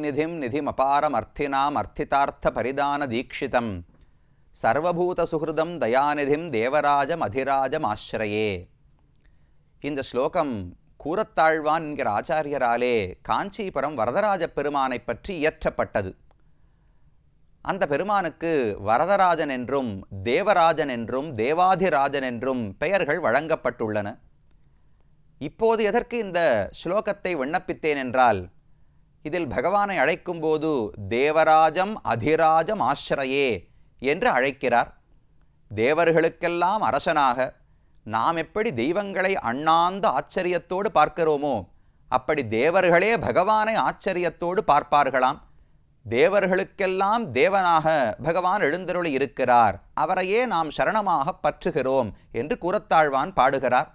நிதிம் நிதிமபாரம் அர்த்தினாம் அர்த்திதார்த்த பரிதான தீக்ஷிதம் சர்வபூத சுகிருதம் தயாநிதிம் தேவராஜம் அதிராஜம் ஆசிரயே. இந்த ஸ்லோகம் கூரத்தாழ்வான் என்கிற ஆச்சாரியராலே காஞ்சிபுரம் வரதராஜ பெருமானை பற்றி இயற்றப்பட்டது. அந்த பெருமானுக்கு வரதராஜன் என்றும் தேவராஜன் என்றும் தேவாதிராஜன் என்றும் பெயர்கள் வழங்கப்பட்டுள்ளன. இப்போது எதற்கு இந்த ஸ்லோகத்தை விண்ணப்பித்தேன் என்றால், இதில் பகவானை அழைக்கும்போது தேவராஜம் அதிராஜம் ஆசிரயே என்று அழைக்கிறார். தேவர்களுக்கெல்லாம் அரசனாக நாம் எப்படி தெய்வங்களை அண்ணாந்த ஆச்சரியத்தோடு பார்க்கிறோமோ அப்படி தேவர்களே பகவானை ஆச்சரியத்தோடு பார்ப்பார்களாம். தேவர்களுக்கெல்லாம் தேவனாக பகவான் எழுந்தருளி இருக்கிறார், அவரையே நாம் சரணமாக பற்றுகிறோம் என்று கூரத்தாழ்வான் பாடுகிறார்.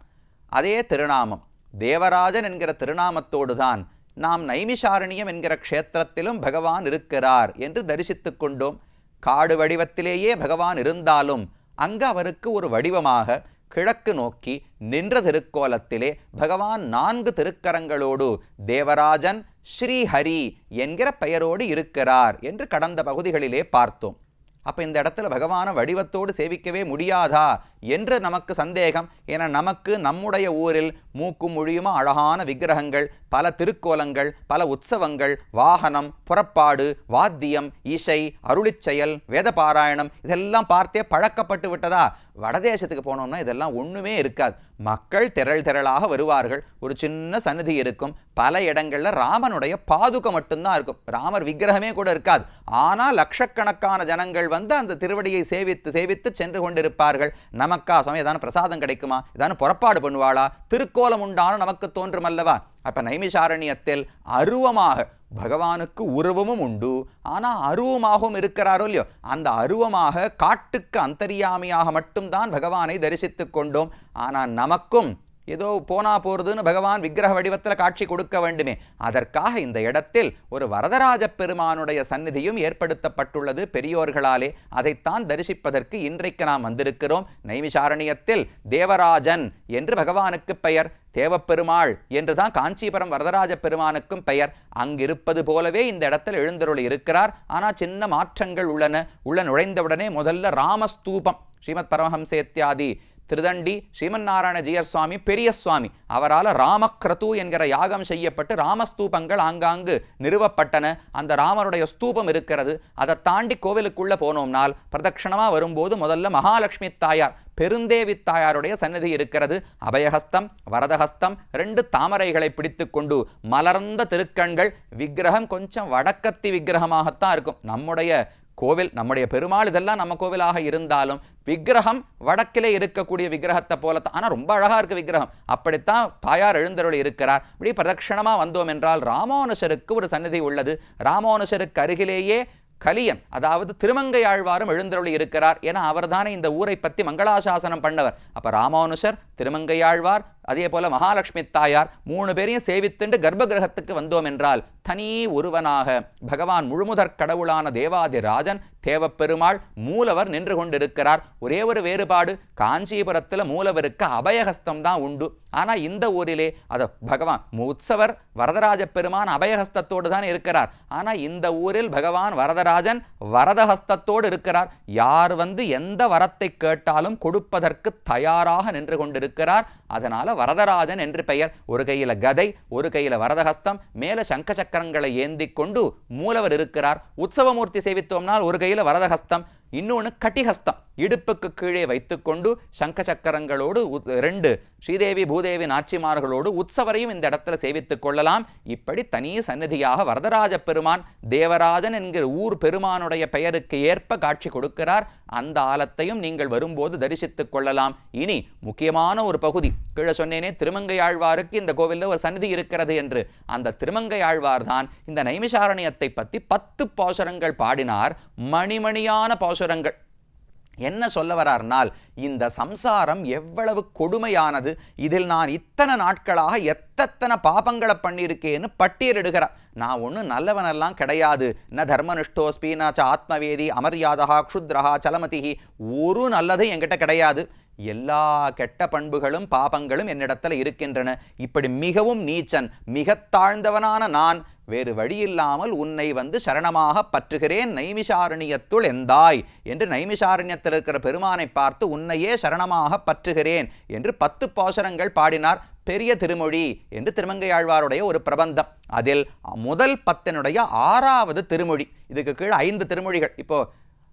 அதே திருநாமம் தேவராஜன் என்கிற திருநாமத்தோடுதான் நாம் நைமிஷாரண்யம் என்கிற க்ஷேத்திரத்திலும் பகவான் இருக்கிறார் என்று தரிசித்து கொண்டோம். காடு வடிவத்திலேயே பகவான் இருந்தாலும் அங்கு அவருக்கு ஒரு வடிவமாக கிழக்கு நோக்கி நின்ற திருக்கோலத்திலே பகவான் 4 திருக்கரங்களோடு தேவராஜன் ஸ்ரீஹரி என்கிற பெயரோடு இருக்கிறார் என்று கடந்த பகுதிகளிலே பார்த்தோம். அப்போ இந்த இடத்துல பகவான வடிவத்தோடு சேவிக்கவே முடியாதா என்று நமக்கு சந்தேகம். ஏன்னா நமக்கு நம்முடைய ஊரில் மூக்கும் மொழியுமா அழகான விக்கிரகங்கள், பல திருக்கோலங்கள், பல உற்சவங்கள், வாகனம், புறப்பாடு, வாத்தியம், இசை, அருளிச்செயல், வேத பாராயணம் இதெல்லாம் பார்த்தே பழக்கப்பட்டு விட்டதா? வடதேசத்துக்கு போனோம்னா இதெல்லாம் ஒன்றுமே இருக்காது. மக்கள் திரளாக வருவார்கள். ஒரு சின்ன சந்நிதி இருக்கும். பல இடங்களில் ராமனுடைய பாதுகை மட்டும்தான் இருக்கும். ராமர் விக்கிரகமே கூட இருக்காது. ஆனால் லட்சக்கணக்கான ஜனங்கள் வந்து அந்த திருவடியை சேவித்து சென்று கொண்டிருப்பார்கள். நமக்கா சுவாமி ஏதான பிரசாதம் கிடைக்குமா, ஏதான புறப்பாடு பண்ணுவாளா, திருக்கோலம் உண்டான நமக்கு தோன்றும் அல்லவா? அப்ப நைமிஷாரண்யத்தில் அருவமாக பகவானுக்கு உருவமும் உண்டு, ஆனால் அருவமாகவும் இருக்கிறாரோ இல்லையோ, அந்த அருவமாக காட்டுக்கு அந்தரியாமியாக மட்டும்தான் பகவானை தரிசித்து கொண்டோம். ஆனால் நமக்கும் ஏதோ போனா போறதுன்னு பகவான் விக்கிரக வடிவத்தில் காட்சி கொடுக்க வேண்டுமே, அதற்காக இந்த இடத்தில் ஒரு வரதராஜ பெருமானுடைய சந்நிதியும் ஏற்படுத்தப்பட்டுள்ளது பெரியோர்களாலே. அதைத்தான் தரிசிப்பதற்கு இன்றைக்கு நாம் வந்திருக்கிறோம். நைமிஷாரண்யத்தில் தேவராஜன் என்று பகவானுக்கு பெயர், தேவப்பெருமாள் என்றுதான் காஞ்சிபுரம் வரதராஜ பெருமானுக்கும் பெயர். அங்கிருப்பது போலவே இந்த இடத்தில் எழுந்தருளி இருக்கிறார். ஆனால் சின்ன மாற்றங்கள் உள்ளன. உள்ள நுழைந்தவுடனே முதல்ல ராமஸ்தூபம், ஸ்ரீமத் பரமஹம்சேத்யாதி திருதண்டி ஸ்ரீமன் நாராயண ஜீயர் சுவாமி பெரிய சுவாமி அவரால் ராமக்ரது என்கிற யாகம் செய்யப்பட்டு ராமஸ்தூபங்கள் ஆங்காங்கு நிறுவப்பட்டன. அந்த ராமருடைய ஸ்தூபம் இருக்கிறது. அதை தாண்டி கோவிலுக்குள்ள போனோம்னால் பிரதட்சணமாக வரும்போது முதல்ல மகாலட்சுமி தாயார் பெருந்தேவி தாயாருடைய சன்னதி இருக்கிறது. அபயஹஸ்தம் வரதஹஸ்தம் 2 தாமரைகளை பிடித்து கொண்டு மலர்ந்த திருக்கண்கள். விக்கிரகம் கொஞ்சம் வடக்கத்தி விக்கிரகமாகத்தான் இருக்கும். நம்முடைய கோவில், நம்முடைய பெருமாள் இதெல்லாம் நம்ம கோவிலாக இருந்தாலும் விக்கிரகம் வடக்கிலே இருக்கக்கூடிய விக்கிரகத்தை போலத்தான். ஆனால் ரொம்ப அழகா இருக்கு விக்கிரகம். அப்படித்தான் தாயார் எழுந்தருளி இருக்கிறார். இப்படி பிரதட்சணமா வந்தோம் என்றால் ராமானுஷருக்கு ஒரு சந்நிதி உள்ளது. ராமானுஷருக்கு அருகிலேயே கலியன், அதாவது திருமங்கையாழ்வாரும் எழுந்தருளி இருக்கிறார். ஏன்னா அவர் தானே இந்த ஊரை பற்றி மங்களாசாசனம் பண்ணவர். அப்ப ராமானுஷர், திருமங்கையாழ்வார், அதே போல மகாலட்சுமி தாயார் 3 பேரையும் சேவித்துண்டு கர்ப்ப கிரகத்துக்கு வந்தோம் என்றால் தனி ஒருவனாக பகவான் முழுமுதற் கடவுளான தேவாதிராஜன் தேவப்பெருமாள் மூலவர் நின்று கொண்டிருக்கிறார். ஒரே ஒரு வேறுபாடு, காஞ்சிபுரத்தில் மூலவருக்கு அபயஹஸ்தம் தான் உண்டு. ஆனால் இந்த ஊரிலே அதை பகவான் உற்சவர் வரதராஜ பெருமான் அபயஹஸ்தத்தோடு தான் இருக்கிறார். ஆனால் இந்த ஊரில் பகவான் வரதராஜன் வரதஹஸ்தத்தோடு இருக்கிறார். யார் வந்து எந்த வரத்தை கேட்டாலும் கொடுப்பதற்கு தயாராக நின்று கொண்டிருக்கிறார். அதனால வரதராஜன் என்று பெயர். ஒரு கையில கதை, ஒரு கையில வரதஹஸ்தம், மேல சங்க சக்கரங்களை ஏந்தி கொண்டு மூலவர் இருக்கிறார். உற்சவமூர்த்தி சேவித்தோம்னால் ஒரு கையில வரதஹஸ்தம், இன்னொன்று கட்டிஹஸ்தம் இடுப்புக்கு கீழே வைத்துக்கொண்டு சங்க சக்கரங்களோடு 2 ஸ்ரீதேவி பூதேவி நாச்சிமார்களோடு உற்சவரையும் இந்த இடத்துல சேவித்துக் கொள்ளலாம். இப்படி தனி சந்நிதியாக வரதராஜ பெருமான் தேவராஜன் என்கிற ஊர் பெருமானுடைய பெயருக்கு ஏற்ப காட்சி கொடுக்கிறார். அந்த ஆலத்தையும் நீங்கள் வரும்போது தரிசித்துக் கொள்ளலாம். இனி முக்கியமான ஒரு பகுதி, கீழே சொன்னேனே திருமங்கையாழ்வாருக்கு இந்த கோவிலில் ஒரு சந்நிதி இருக்கிறது என்று. அந்த திருமங்கையாழ்வார் தான் இந்த நைமிஷாரண்யத்தை பற்றி 10 பாசுரங்கள் பாடினார். மணிமணியான பாசுரங்கள். என்ன சொல்ல வரார்னால், இந்த சம்சாரம் எவ்வளவு கொடுமையானது, இதில் நான் இத்தனை நாட்களாக எத்தனை பாபங்களை பண்ணியிருக்கேன்னு பட்டியலிடுகிறார். நான் ஒன்றும் நல்லவனெல்லாம் கிடையாது. ந தர்மனிஷ்டோஸ்பி ந ச ஆத்மவேதி அமர்யாதா க்ஷுத்ரஹா சலமதிஹி, ஒரு நல்லது என்கிட்ட கிடையாது. எல்லா கெட்ட பண்புகளும் பாபங்களும் என்னிடத்துல இருக்கின்றன. இப்படி மிகவும் நீச்சன், மிக தாழ்ந்தவனான நான் வேறு வழியில்லாமல் உன்னை வந்து சரணமாக பற்றுகிறேன் நைமிஷாரண்யத்துள் எந்தாய் என்று நைமிஷாரண்யத்தில் இருக்கிற பெருமானை பார்த்து உன்னையே சரணமாக பற்றுகிறேன் என்று 10 பாசுரங்கள் பாடினார். பெரிய திருமொழி என்று திருமங்கையாழ்வாருடைய ஒரு பிரபந்தம். அதில் முதல் 10 6வது திருமொழி. இதுக்கு கீழே 5 திருமொழிகள். இப்போ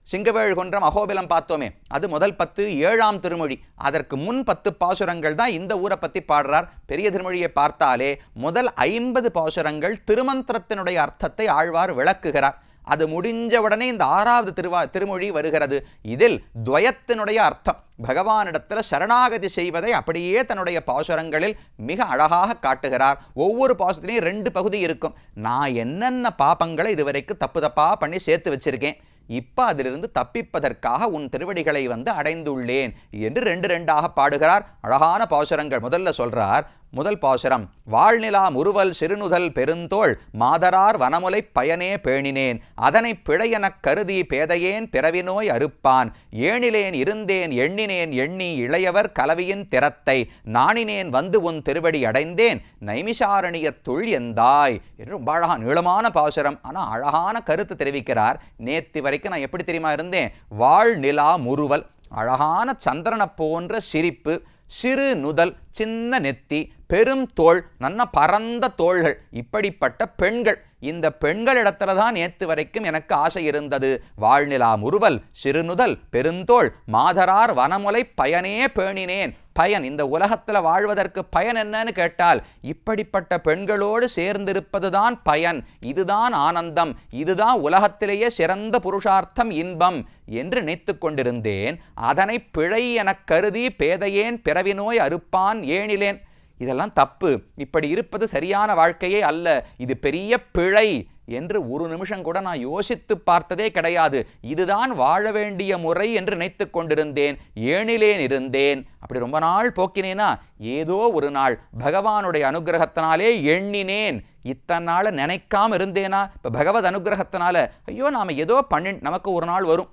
சிங்கவேழ்குன்றம் அகோபிலம் பார்த்தோமே, அது முதல் 10 7ஆம் திருமொழி. அதற்கு முன் 10 பாசுரங்கள் தான் இந்த ஊரை பற்றி பாடுறார். பெரிய திருமொழியை பார்த்தாலே முதல் 50 பாசுரங்கள் திருமந்திரத்தினுடைய அர்த்தத்தை ஆழ்வார் விளக்குகிறார். அது முடிஞ்ச உடனே இந்த 6வது திருமொழி வருகிறது. இதில் துவயத்தினுடைய அர்த்தம், பகவானிடத்தில் சரணாகதி செய்வதை அப்படியே தன்னுடைய பாசுரங்களில் மிக அழகாக காட்டுகிறார். ஒவ்வொரு பாசுரத்திலையும் 2 பகுதி இருக்கும். நான் என்னென்ன பாபங்களை இதுவரைக்கும் தப்பா பண்ணி சேர்த்து வச்சிருக்கேன், இப்ப அதிலிருந்து தப்பிப்பதற்காக உன் திருவடிகளை வந்து அடைந்துள்ளேன் என்று 2 பாடுகிறார். அழகான பாசுரங்கள். முதல்ல சொல்றார், முதல் பாசுரம், வாழ்நிலா முறுவல் சிறுநுதல் பெருந்தோள் மாதரார் வனமுலை பயனே பேணினேன் அதனை பிழையெனக் கருதி பேதையேன் பிறவினோய் அறுப்பான் ஏணிலேன் இருந்தேன் எண்ணினேன் எண்ணி இளையவர் கலவியின் திறத்தை நாணினேன் வந்து உன் திருவடி அடைந்தேன் நைமிஷாரண்யத்துள் எந்தாய் என்று ரொம்ப அழகான நீளமான பாசுரம். ஆனால் அழகான கருத்து தெரிவிக்கிறார். நேத்து வரைக்கும் நான் எப்படி தெரியுமா இருந்தேன்? வாழ்நிலா முறுவல், அழகான சந்திரனை போன்ற சிரிப்பு, சிறு நுதல் சின்ன நெத்தி, பெரும் தோள் நல்ல பரந்த தோள்கள், இப்படிப்பட்ட பெண்கள். இந்த பெண்களிடத்துல தான் நேத்து வரைக்கும் எனக்கு ஆசை இருந்தது. வாழ்நிலா முறுவல் சிறுநுதல் பெருந்தோள் மாதரார் வனமுலை பயனே பேணினேன். பயன், இந்த உலகத்தில் வாழ்வதற்கு பயன் என்னன்னு கேட்டால் இப்படிப்பட்ட பெண்களோடு சேர்ந்திருப்பதுதான் பயன். இதுதான் ஆனந்தம், இதுதான் உலகத்திலேயே சிறந்த புருஷார்த்தம், இன்பம் என்று நினைத்து கொண்டிருந்தேன். அதனை பிழை எனக் கருதி பேதையேன் பிறவினோய் அறுப்பான் ஏணிலேன். இதெல்லாம் தப்பு, இப்படி இருப்பது சரியான வாழ்க்கையே அல்ல, இது பெரிய பிழை என்று ஒரு நிமிஷம் கூட நான் யோசித்து பார்த்ததே கிடையாது. இதுதான் வாழ வேண்டிய முறை என்று நினைத்து கொண்டிருந்தேன். ஏணிலேன் இருந்தேன். அப்படி ரொம்ப நாள் போக்கினேனா, ஏதோ ஒரு நாள் பகவானுடைய அனுகிரகத்தினாலே எண்ணினேன். இத்தனை நாள் நினைக்காம இருந்தேனா, இப்போ பகவத் அனுகிரகத்தினால ஐயோ நாம் ஏதோ நமக்கு ஒரு நாள் வரும்.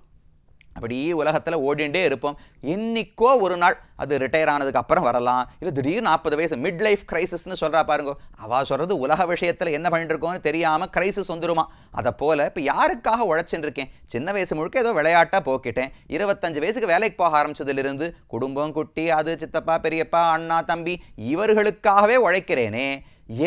அப்படி உலகத்தில் ஓடிண்டே இருப்போம். என்னைக்கோ ஒரு நாள், அது ரிட்டையர் ஆனதுக்கு அப்புறம் வரலாம், இல்லை திடீர்னு 40 வயசு மிட் லைஃப் கிரைசிஸ்ன்னு சொல்கிறா பாருங்க. அவள் சொல்கிறது உலக விஷயத்தில் என்ன பண்ணிட்டு இருக்கோன்னு தெரியாமல் கிரைசிஸ் வந்துருமா. அதை போல் இப்போ யாருக்காக உழைச்சின்னு இருக்கேன்? சின்ன வயசு முழுக்க ஏதோ விளையாட்டாக போக்கிட்டேன். 25 வயசுக்கு வேலைக்கு போக ஆரம்பிச்சதுலேருந்து குடும்பம், குட்டி, அது சித்தப்பா, பெரியப்பா, அண்ணா, தம்பி, இவர்களுக்காகவே உழைக்கிறேனே,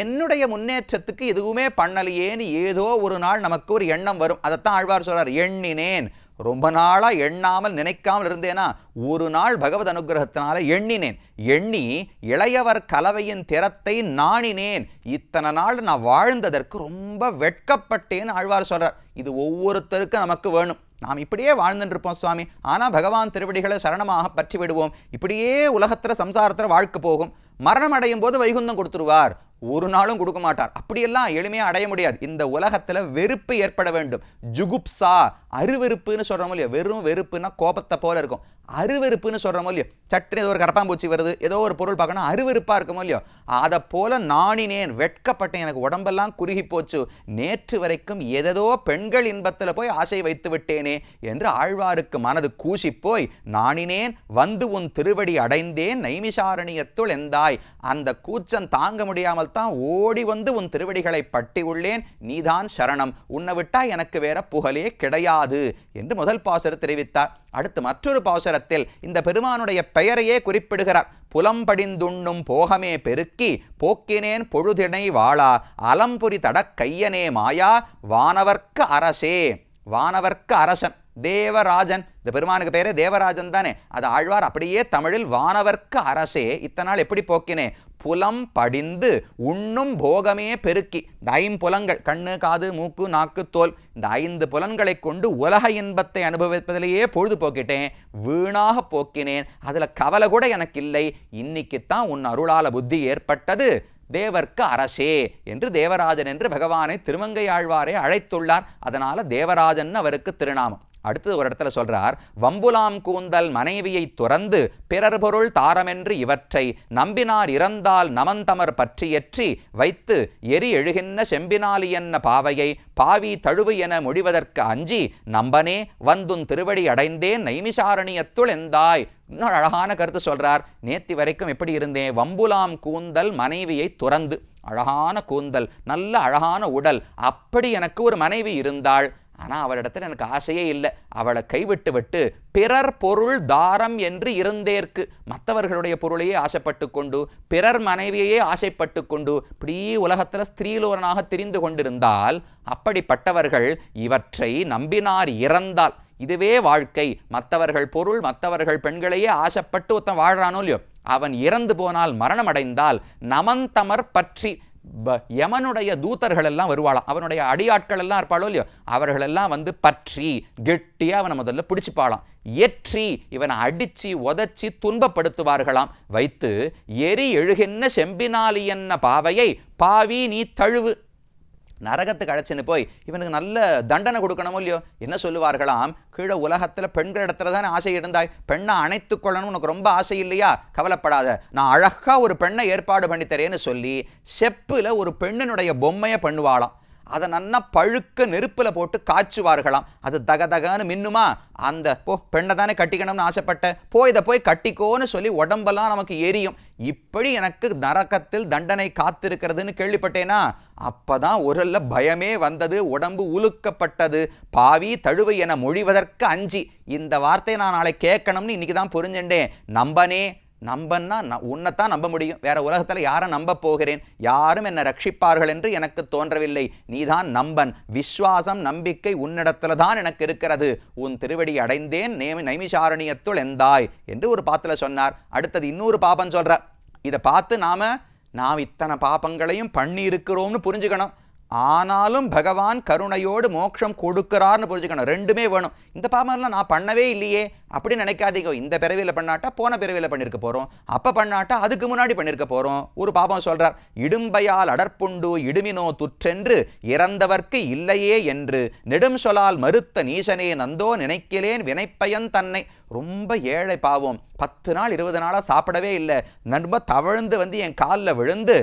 என்னுடைய முன்னேற்றத்துக்கு எதுவுமே பண்ணலையேன்னு ஏதோ ஒரு நாள் நமக்கு ஒரு எண்ணம் வரும். அதைத்தான் ஆழ்வார் சொல்றார், எண்ணினேன். ரொம்ப நாளா எண்ணாமல் நினைக்காமல் இருந்தேனா, ஒரு நாள் பகவத் அனுகிரகத்தினால எண்ணினேன். எண்ணி இளையவர் கலவையின் திறத்தை நாணினேன். இத்தனை நாள் நான் வாழ்ந்ததற்கு ரொம்ப வெட்கப்பட்டேன்னு ஆழ்வார் சொல்றார். இது ஒவ்வொருத்தருக்கும் நமக்கு வேணும். நாம் இப்படியே வாழ்ந்துட்டு இருப்போம் சுவாமி, ஆனால் பகவான் திருவடிகளை சரணமாக பற்றி விடுவோம். இப்படியே உலகத்தில் சம்சாரத்தில் வாழ்க்கை போகும். மரணம் அடையும் போது வைகுந்தம் கொடுத்துருவார், ஒரு நாளும் கொடுக்க மாட்டார். அப்படியெல்லாம் எளிமையாக அடைய முடியாது. இந்த உலகத்தில் வெறுப்பு ஏற்பட வேண்டும். ஜுகுப்சா, அருவெறுப்புன்னு சொல்கிறோம் இல்லையோ. வெறும் வெறுப்புன்னா கோபத்தை போல இருக்கும். அருவெறுப்புன்னு சொல்கிறோம் இல்லையோ, சட்டு ஏதோ ஒரு கரப்பாம்பூச்சி வருது, ஏதோ ஒரு பொருள் பார்க்கணும், அருவெறுப்பாக இருக்குமோ இல்லையோ, அதை போல நாணினேன், வெட்கப்பட்டேன், எனக்கு உடம்பெல்லாம் குறுகி போச்சு, நேற்று வரைக்கும் எதோ பெண்கள் இன்பத்தில் போய் ஆசை வைத்து விட்டேனே என்று ஆழ்வாருக்கு மனது கூசி போய் நாணினேன் வந்து உன் திருவடி அடைந்தேன் நைமிஷாரண்யத்துள் எந்தாய். அந்த கூச்சம் தாங்க முடியாமல் தான் ஓடி வந்து உன் திருவடிகளை பட்டி உள்ளேன். நீதான் சரணம், உன்னை விட்டா எனக்கு வேற புகழே கிடையாது என்று முதல் பாசுரம் தெரிவித்தார். அடுத்து மற்றொரு பாசுரத்தில் இந்த பெருமானுடைய பெயரையே குறிப்பிடுகிறார். புலம்படிந்துண்ணும் போகமே பெருக்கி போக்கினேன் பொழுதினை வாழா அலம்புரி தடக் கையனே மாயா வானவர்க்கு அரசே. வானவர்க்கு அரசன் தேவராஜன். இந்த பெருமானுக்கு பேரே தேவராஜன் தானே. அது ஆழ்வார் அப்படியே தமிழில் வானவர்க்கு அரசே. இத்தனை நாள் எப்படி போக்கினே? புலம் படிந்து உண்ணும் போகமே பெருக்கி. இந்த 5 புலன்கள், கண்ணு, காது, மூக்கு, நாக்கு, தோல், இந்த 5 புலன்களை கொண்டு உலக இன்பத்தை அனுபவிப்பதிலேயே பொழுது போக்கிட்டேன், வீணாக போக்கினேன். அதில் கவலை கூட எனக்கு இல்லை. இன்னைக்குத்தான் உன் அருளால புத்தி ஏற்பட்டது. தேவர்க்கு அரசே என்று தேவராஜன் என்று பகவானை திருமங்கையாழ்வாரை அழைத்துள்ளார். அதனால தேவராஜன் அவருக்கு திருநாமம். அடுத்தது ஒரு இடத்துல சொல்றார், வம்புலாம் கூந்தல் மனைவியை துறந்து பிறர் பொருள் தாரமென்று இவற்றை நம்பினார் இறந்தால் நமந்தமர் பற்றியற்றி வைத்து எரி எழுகின்ற செம்பினாலி என்ன பாவையை பாவி தழுவு என முடிவதற்கு அஞ்சி நம்பனே வந்துன் திருவடி அடைந்தேன் நைமிஷாரண்யத்துள் எந்தாய். இன்னொரு அழகான கருத்து சொல்றார். நேத்தி வரைக்கும் எப்படி இருந்தேன்? வம்புலாம் கூந்தல் மனைவியை துறந்து, அழகான கூந்தல், நல்ல அழகான உடல், அப்படி எனக்கு ஒரு மனைவி இருந்தாள். ஆனால் அவளிடத்தில் எனக்கு ஆசையே இல்லை. அவளை கைவிட்டு விட்டு பிறர் பொருள் தாரம் என்று இருந்தேற்கு, மற்றவர்களுடைய பொருளையே ஆசைப்பட்டு கொண்டு, பிறர் மனைவியையே ஆசைப்பட்டு கொண்டு இப்படி உலகத்தில் ஸ்திரீலோரனாக திரிந்து கொண்டிருந்தால், அப்படிப்பட்டவர்கள் இவற்றை நம்பினார் இறந்தால், இதுவே வாழ்க்கை, மற்றவர்கள் பொருள் மற்றவர்கள் பெண்களையே ஆசைப்பட்டு ஒருத்தன் வாழ்றானோ இல்லையோ, அவன் இறந்து போனால் மரணம் அடைந்தால் நமந்தமர் பற்றி யமனுடைய தூதர்கள் எல்லாம் வருவாளாம், அவனுடைய அடியாட்கள் எல்லாம் இருப்பாளோ இல்லையோ, அவர்களெல்லாம் வந்து பற்றி கெட்டியா அவனை முதல்ல பிடிச்சுப்பாளாம், ஏற்றி இவனை அடிச்சு உதச்சி துன்பப்படுத்துவார்களாம். வைத்து எரி எழுகின்ற செம்பினாலி என்ன பாவையை பாவி நீ தழுவு, நரகத்துக்கு அழைச்சின்னு போய் இவனுக்கு நல்ல தண்டனை கொடுக்கணுமோ இல்லையோ. என்ன சொல்லுவார்களாம், கீழே உலகத்தில் பெண்கள் இடத்துல தானே ஆசை இருந்தாய், பெண்ணை அணைத்து கொள்ளணும் உனக்கு ரொம்ப ஆசை இல்லையா, கவலைப்படாத, நான் அழகாக ஒரு பெண்ணை ஏற்பாடு பண்ணி தரேன்னு சொல்லி செப்பில் ஒரு பெண்ணினுடைய பொம்மையை பண்ணுவாளாம். அதை நன்னா பழுக்க நெருப்பில் போட்டு காய்ச்சுவார்களாம். அது தகதகான்னு மின்னுமா, அந்த பெண்ணை தானே கட்டிக்கணும்னு ஆசைப்பட்ட, இதை போய் கட்டிக்கோன்னு சொல்லி உடம்பெல்லாம் நமக்கு எரியும். இப்படி எனக்கு நரகத்தில் தண்டனை காத்திருக்கிறதுன்னு கேள்விப்பட்டேனா, அப்பதான் ஒருல பயமே வந்தது, உடம்பு உலுக்கப்பட்டது. பாவி தழுவை என மொழிவதற்கு அஞ்சி, இந்த வார்த்தையை நான் நாளை கேட்கணும்னு இன்னைக்கு தான் புரிஞ்சுட்டேன். நம்பன்னா உன்னைத்தான் நம்ப முடியும், வேற உலகத்தில் யாரை நம்ப போகிறேன், யாரும் என்னை ரட்சிப்பார்கள் என்று எனக்கு தோன்றவில்லை, நீதான் நம்பன், விஸ்வாசம் நம்பிக்கை உன்னிடத்துல தான் எனக்கு இருக்கிறது, உன் திருவடி அடைந்தேன் நைமிஷாரண்யத்துள் எந்தாய் என்று ஒரு பாத்துல சொன்னார். அடுத்தது இன்னொரு பாபம் சொல்ற, இதை பார்த்து நாம் இத்தனை பாபங்களையும் பண்ணி இருக்கிறோம்னு புரிஞ்சுக்கணும். ஆனாலும் பகவான் கருணையோடு மோட்சம் கொடுக்கிறார்னு புரிஞ்சுக்கணும். ரெண்டுமே வேணும். இந்த பாபம்லாம் நான் பண்ணவே இல்லையே அப்படின்னு நினைக்காதீங்க. இந்த பிறவியில் பண்ணாட்டா போன பிறவியில் பண்ணியிருக்க போகிறோம், அப்போ பண்ணாட்டா அதுக்கு முன்னாடி பண்ணியிருக்க போகிறோம். ஒரு பாபம் சொல்கிறார், இடும்பையால் அடற்புண்டு இடுமினோ துற்றென்று இறந்தவர்க்கு இல்லையே என்று நெடும் சொலால் மறுத்த நீசனே நந்தோ நினைக்கலேன் வினைப்பயன் தன்னை. ரொம்ப ஏழை பாவம், 10 நாள் 20 நாளாக சாப்பிடவே இல்லை, நம்ப தவழ்ந்து வந்து என் காலில் விழுந்து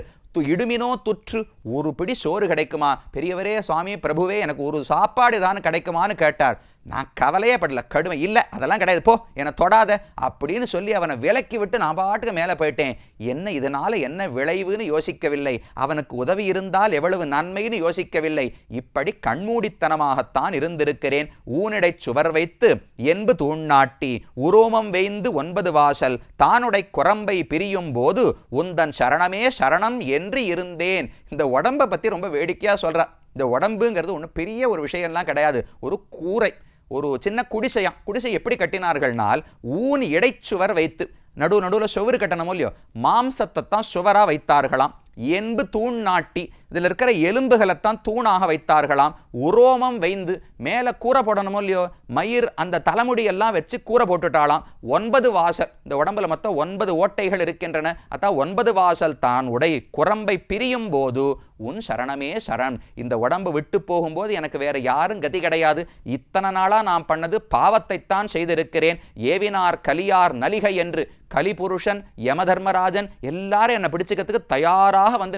இடுமினோ துற்று, ஒரு பிடி சோறு கிடைக்குமா, பெரியவரே சுவாமி பிரபுவே எனக்கு ஒரு சாப்பாடு தான் கிடைக்குமான்னு கேட்டார். நான் கவலையே படல, கடுமை இல்லை அதெல்லாம் கிடையாது, போ என்னை தொடாத அப்படின்னு சொல்லி அவனை விலக்கி விட்டு நான் பாட்டுக்கு மேலே போயிட்டேன். என்ன இதனால என்ன விளைவுன்னு யோசிக்கவில்லை, அவனுக்கு உதவி இருந்தால் எவ்வளவு நன்மைன்னு யோசிக்கவில்லை. இப்படி கண்மூடித்தனமாகத்தான் இருந்திருக்கிறேன். ஊனிடை சுவர் வைத்து என்பு தூண்ணாட்டி உரோமம் வேய்ந்து 9 வாசல் தானுடை குரம்பை பிரியும் போது உந்தன் சரணமே சரணம் என்று இருந்தேன். இந்த உடம்பை பற்றி ரொம்ப வேடிக்கையாக சொல்கிறார். இந்த உடம்புங்கிறது ஒன்றும் பெரிய ஒரு விஷயம்லாம் கிடையாது, ஒரு கூரை, ஒரு சின்ன குடிசையாம். குடிசை எப்படி கட்டினார்கள்னால், ஊன் இடைச்சுவர் வைத்து நடுவில் சுவர் கட்டணமோ இல்லையோ, மாம்சத்தை தான் சுவராக வைத்தார்களாம். என்பு தூண் நாட்டி, இதில் இருக்கிற எலும்புகளைத்தான் தூணாக வைத்தார்களாம். உரோமம் வைந்து மேலே கூரை போடணுமோ இல்லையோ, மயிர் அந்த தலைமுடியெல்லாம் வச்சு கூரை போட்டுட்டாலாம். 9 வாசல், இந்த உடம்புல மொத்தம் 9 ஓட்டைகள் இருக்கின்றன. அதான் 9 வாசல் தான் உடை குரம்பை பிரியும் போது உன் சரணமே சரண். இந்த உடம்பு விட்டு போகும்போது எனக்கு வேற யாரும் கதி கிடையாது. இத்தனை நாளாக நான் பண்ணது பாவத்தைத்தான் செய்திருக்கிறேன். ஏவினார் கலியார் நலிகை என்று கலிபுருஷன் யமதர்மராஜன் எல்லாரும் என்னை பிடிச்சுக்கிறதுக்கு தயாராக வந்து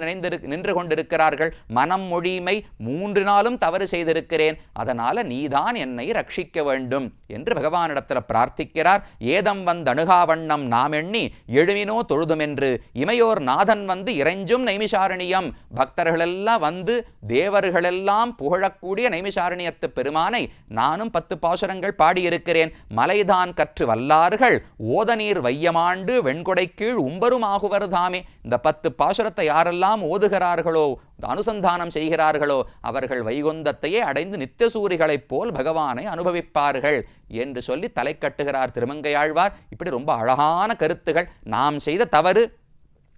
நின்று கொண்டிருக்கிறார்கள். மனம் மொழிமை 3 நாளும் தவறு செய்திருக்கிறேன், அதனால நீதான் என்னை ரட்சிக்க வேண்டும் என்று பகவானிடத்தில் பிரார்த்திக்கிறார். ஏதம் வந்து அணுகாவண்ணம் நாம் எண்ணி எழுவினோ தொழுதுமென்று இமையோர் நாதன் வந்து இறைஞ்சும் நைமிஷாரணியம். பக்தர்களெல்லாம் வந்து தேவர்களெல்லாம் புகழக்கூடிய நைமிஷாரணியத்து பெருமானை நானும் 10 பாசுரங்கள் பாடியிருக்கிறேன். மலைதான் கற்று வல்லார்கள் ஓதநீர் வையமாண்டு வெண்கொடை கீழ் உம்பரும் ஆகுவர் தாமே. இந்த 10 பாசுரத்தை யாரெல்லாம் ஓதுகிறார்களோ, அனுசந்தானம் செய்கிறார்களோ, அவர்கள் வைகுந்தத்தையே அடைந்து நித்தியசூரிகளைப் போல் பகவானை அனுபவிப்பார்கள் என்று சொல்லி தலை கட்டுகிறார் திருமங்கையாழ்வார். இப்படி ரொம்ப அழகான கருத்துகள். நாம் செய்த தவறு,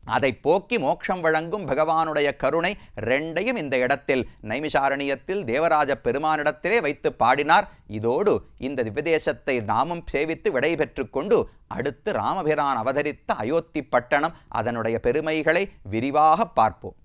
அதை போக்கி மோட்சம் வழங்கும் பகவானுடைய கருணை, ரெண்டையும் இந்த இடத்தில் நைமிஷாரண்யத்தில் தேவராஜ பெருமானிடத்திலே வைத்து பாடினார். இதோடு இந்த திவ்யதேசத்தை நாமும் சேவித்து விடை பெற்று கொண்டு அடுத்து ராமபிரான் அவதரித்த அயோத்தி பட்டணம், அதனுடைய பெருமைகளை விரிவாக பார்ப்போம்.